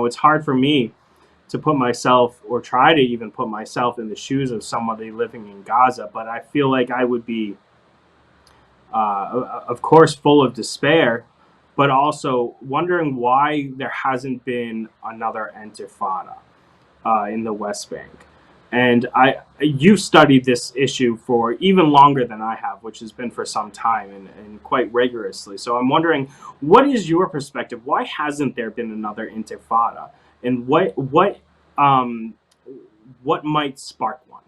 it's hard for me to put myself or try to even put myself in the shoes of somebody living in Gaza, but I feel like I would be, of course, full of despair, but also wondering why there hasn't been another Intifada in the West Bank. And you've studied this issue for even longer than I have, which has been for some time and quite rigorously. So I'm wondering, what is your perspective? Why hasn't there been another Intifada, and um, what might spark one?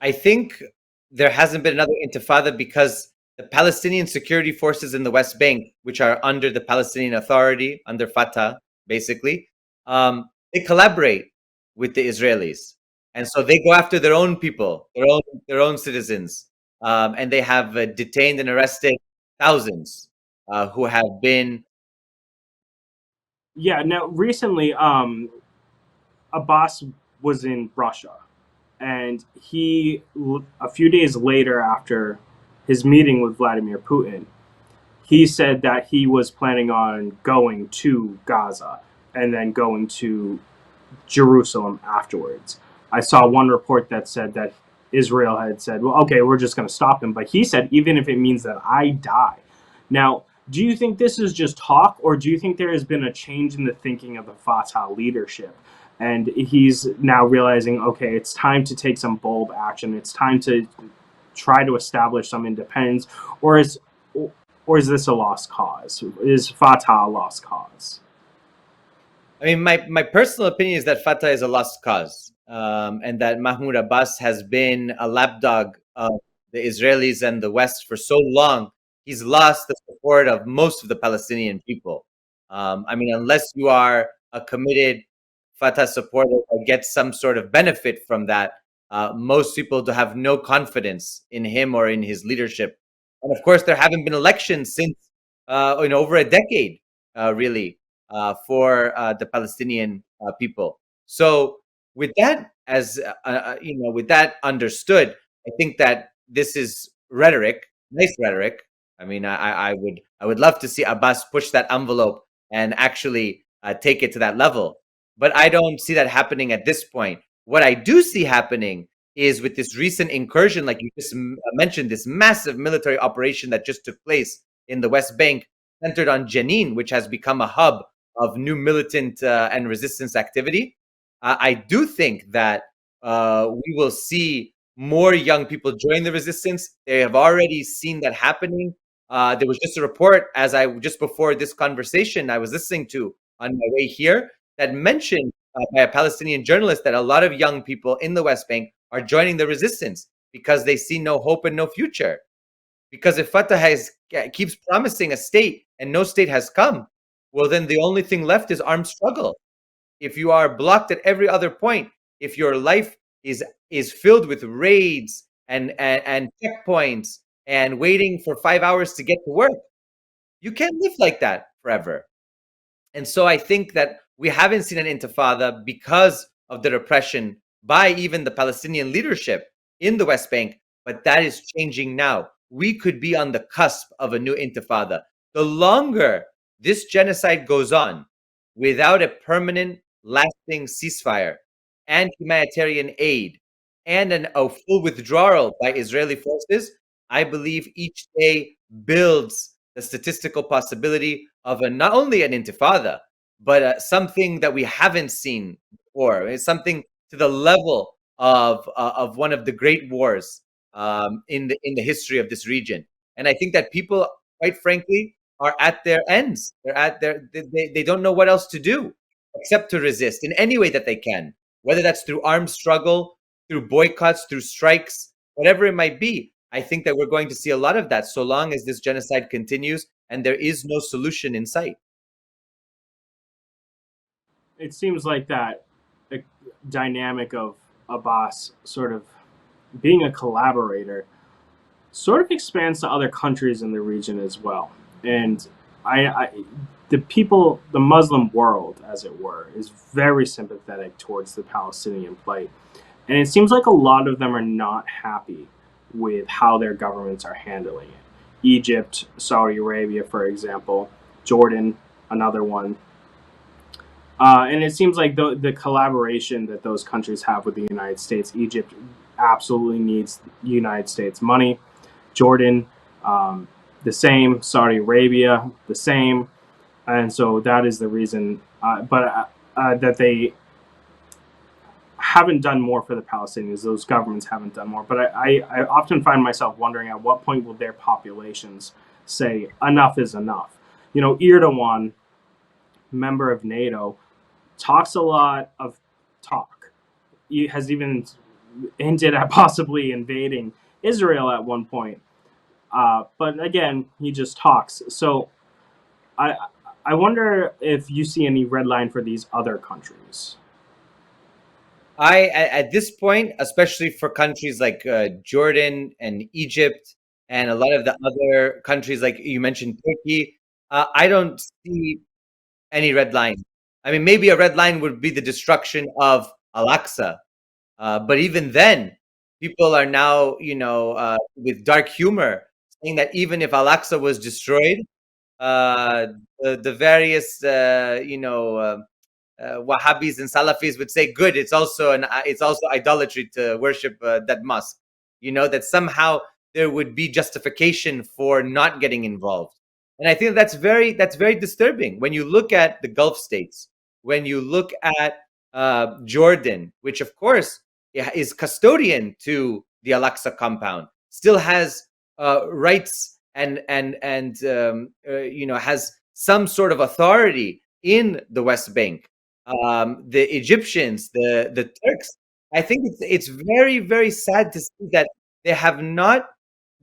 I think there hasn't been another intifada because the Palestinian security forces in the West Bank, which are under the Palestinian Authority, under Fatah, basically, they collaborate with the Israelis, and so they go after their own people, their own citizens, and they have detained and arrested thousands who have been. Yeah. Now, recently, Abbas was in Russia, and a few days later, after his meeting with Vladimir Putin, he said that he was planning on going to Gaza and then going to Jerusalem afterwards. I saw one report that said that Israel had said, well, okay, we're just going to stop him. But he said, even if it means that I die. Now, do you think this is just talk, or do you think there has been a change in the thinking of the Fatah leadership? And he's now realizing, okay, it's time to take some bold action. It's time to try to establish some independence, or is this a lost cause? Is Fatah a lost cause? I mean, my personal opinion is that Fatah is a lost cause, and that Mahmoud Abbas has been a lapdog of the Israelis and the West for so long. He's lost the support of most of the Palestinian people. I mean, unless you are a committed Fatah supporter or get some sort of benefit from that, most people do have no confidence in him or in his leadership. And of course, there haven't been elections since over a decade, really for the Palestinian people. So, with that with that understood, I think that this is rhetoric, nice rhetoric. I mean, I would love to see Abbas push that envelope and actually take it to that level, but I don't see that happening at this point. What I do see happening is with this recent incursion, like you just mentioned, this massive military operation that just took place in the West Bank, centered on Jenin, which has become a hub of new militant and resistance activity. I do think that we will see more young people join the resistance. They have already seen that happening. There was just a report, as I just before this conversation I was listening to on my way here, that mentioned by a Palestinian journalist that a lot of young people in the West Bank are joining the resistance because they see no hope and no future. Because if Fatah keeps promising a state and no state has come, well, then the only thing left is armed struggle. If you are blocked at every other point, if your life is filled with raids and checkpoints and waiting for 5 hours to get to work, you can't live like that forever. And so I think that we haven't seen an intifada because of the repression by even the Palestinian leadership in the West Bank, but that is changing now. We could be on the cusp of a new intifada. The longer this genocide goes on without a permanent, lasting ceasefire and humanitarian aid and a full withdrawal by Israeli forces, I believe each day builds the statistical possibility of not only an intifada, but something that we haven't seen before. It's something to the level of one of the great wars in the history of this region. And I think that people, quite frankly, are at their ends. They're at their they don't know what else to do except to resist in any way that they can, whether that's through armed struggle, through boycotts, through strikes, whatever it might be. I think that we're going to see a lot of that so long as this genocide continues and there is no solution in sight. It seems like that dynamic of Abbas sort of being a collaborator sort of expands to other countries in the region as well. And I the people, the Muslim world, as it were, is very sympathetic towards the Palestinian plight. And it seems like a lot of them are not happy with how their governments are handling it. Egypt, Saudi Arabia, for example, Jordan, another one. And it seems like the collaboration that those countries have with the United States, Egypt absolutely needs United States money. Jordan, um, the same. Saudi Arabia, the same. And so that is the reason. That they haven't done more for the Palestinians. Those governments haven't done more. But I often find myself wondering at what point will their populations say enough is enough. Erdogan, member of NATO, talks a lot of talk. He has even hinted at possibly invading Israel at one point. But again, he just talks. So I I wonder if you see any red line for these other countries. At this point, especially for countries like Jordan and Egypt and a lot of the other countries, like you mentioned, Turkey, I don't see any red line. I mean, maybe a red line would be the destruction of Al-Aqsa. But even then, people are now, with dark humor, saying that even if Al-Aqsa was destroyed, uh, the various, Wahhabis and Salafis would say, "Good, it's also idolatry to worship that mosque." That somehow there would be justification for not getting involved, and I think that's very disturbing when you look at the Gulf states, when you look at Jordan, which of course is custodian to the Al-Aqsa compound, still has rights and has some sort of authority in the West Bank. The Egyptians, the Turks. I think it's very very sad to see that they have not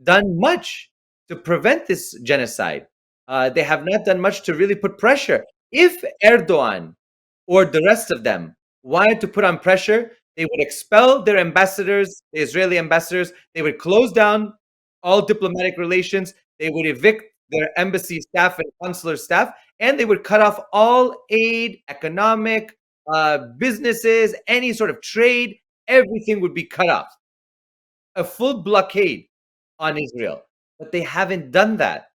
done much to prevent this genocide. They have not done much to really put pressure. If Erdogan or the rest of them wanted to put on pressure, they would expel their ambassadors, the Israeli ambassadors. They would close down all diplomatic relations. They would evict their embassy staff and consular staff, and they would cut off all aid, economic, businesses, any sort of trade. Everything would be cut off. A full blockade on Israel. But they haven't done that,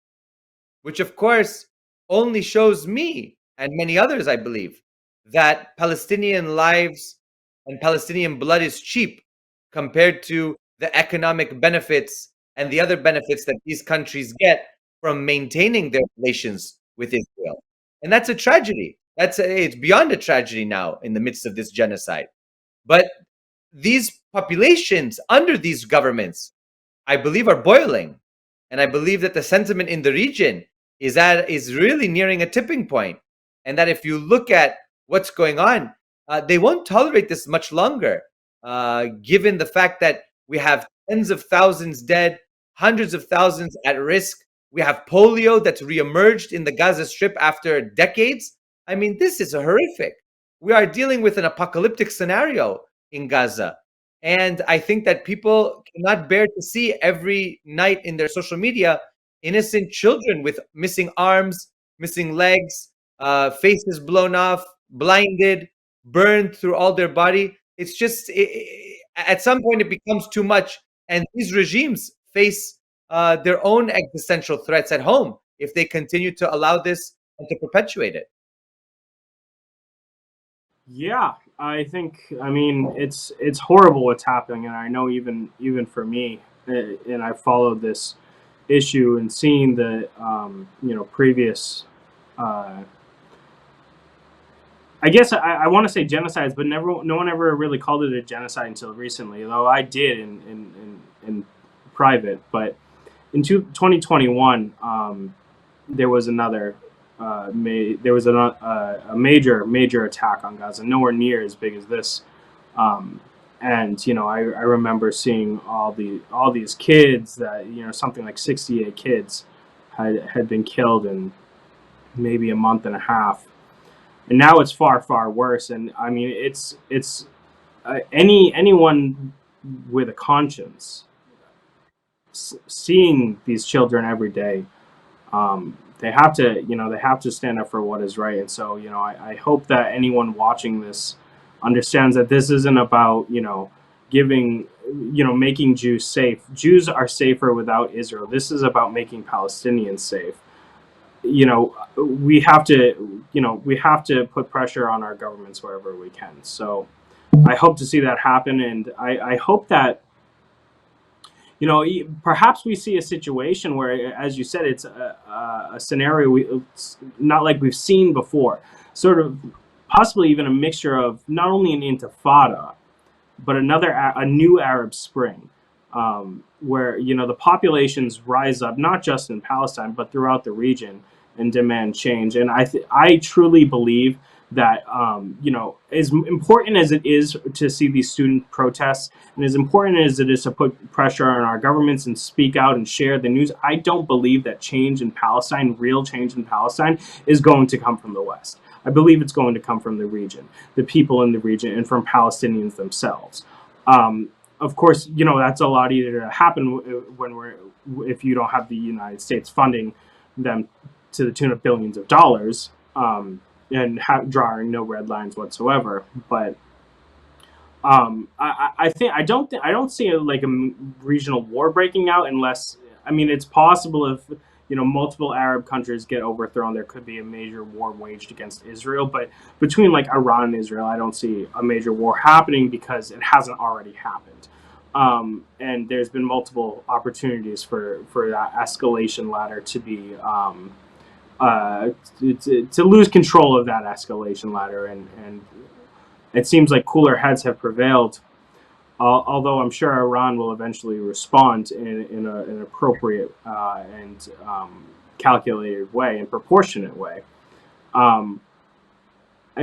which of course only shows me and many others, I believe, that Palestinian lives and Palestinian blood is cheap compared to the economic benefits and the other benefits that these countries get from maintaining their relations with Israel. And that's a tragedy. It's beyond a tragedy now in the midst of this genocide. But these populations under these governments, I believe, are boiling. And I believe that the sentiment in the region is really nearing a tipping point. And that if you look at what's going on, they won't tolerate this much longer, given the fact that we have tens of thousands dead, hundreds of thousands at risk. We have polio that's reemerged in the Gaza Strip after decades. I mean, this is horrific. We are dealing with an apocalyptic scenario in Gaza. And I think that people cannot bear to see every night in their social media innocent children with missing arms, missing legs, faces blown off, blinded, burned through all their body. It's just, at some point, it becomes too much. And these regimes face their own existential threats at home if they continue to allow this and to perpetuate it. Yeah, I mean it's horrible what's happening, and I know even for me, and I followed this issue and seeing the previous. Uh, I guess I want to say genocides, but no one ever really called it a genocide until recently. Though I did in private, but in 2021, there was another there was a major attack on Gaza, nowhere near as big as this. And I remember seeing all these kids that something like 68 kids had been killed in maybe a month and a half, and now it's far worse. And I mean it's anyone with a conscience seeing these children every day, they have to stand up for what is right. And so I hope that anyone watching this understands that this isn't about giving making Jews safe. Jews are safer without Israel. This is about making Palestinians safe. we have to, we have to put pressure on our governments wherever we can. So I hope to see that happen, and I hope that perhaps we see a situation where, as you said, it's a scenario it's not like we've seen before, sort of possibly even a mixture of not only an intifada, but a new Arab Spring, where the populations rise up not just in Palestine but throughout the region and demand change. And I truly believe that as important as it is to see these student protests, and as important as it is to put pressure on our governments and speak out and share the news, I don't believe that change in Palestine, real change in Palestine, is going to come from the West. I believe it's going to come from the region, the people in the region, and from Palestinians themselves. Of course, that's a lot easier to happen if you don't have the United States funding them to the tune of billions of dollars, and drawing no red lines whatsoever. But I don't see like a regional war breaking out unless, I mean, it's possible if multiple Arab countries get overthrown, there could be a major war waged against Israel. But between like Iran and Israel, I don't see a major war happening because it hasn't already happened. And there's been multiple opportunities for that escalation ladder to be to lose control of that escalation ladder, and it seems like cooler heads have prevailed. Although I'm sure Iran will eventually respond in an appropriate and calculated way and proportionate way. And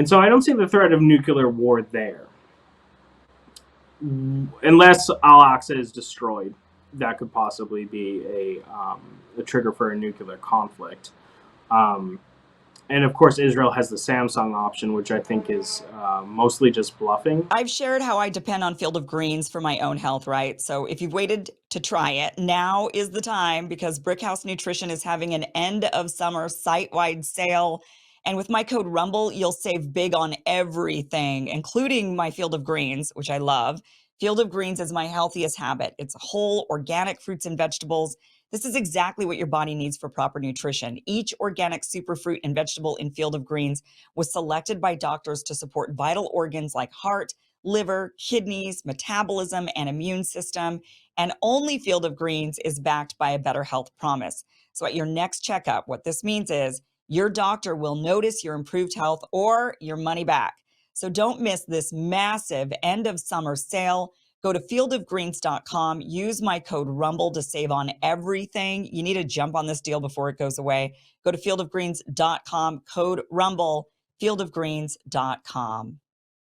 so I don't see the threat of nuclear war there, unless Al-Aqsa is destroyed. That could possibly be a trigger for a nuclear conflict. And of course, Israel has the Samsung option, which I think is mostly just bluffing. I've shared how I depend on Field of Greens for my own health, right? So if you've waited to try it, now is the time, because Brickhouse Nutrition is having an end of summer site-wide sale. And with my code RUMBLE, you'll save big on everything, including my Field of Greens, which I love. Field of Greens is my healthiest habit. It's whole, organic fruits and vegetables. This is exactly what your body needs for proper nutrition. Each organic superfruit and vegetable in Field of Greens was selected by doctors to support vital organs like heart, liver, kidneys, metabolism, and immune system. And only Field of Greens is backed by a better health promise. So at your next checkup, what this means is your doctor will notice your improved health or your money back. So don't miss this massive end of summer sale. Go to fieldofgreens.com, use my code RUMBLE to save on everything. You need to jump on this deal before it goes away. Go to fieldofgreens.com, code RUMBLE, fieldofgreens.com.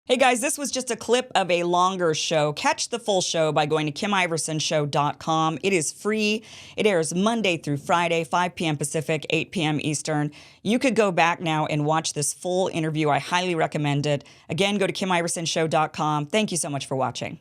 Hey guys, this was just a clip of a longer show. Catch the full show by going to KimIversonShow.com. It is free. It airs Monday through Friday, 5 p.m. Pacific, 8 p.m. Eastern. You could go back now and watch this full interview. I highly recommend it. Again, go to KimIversonShow.com. Thank you so much for watching.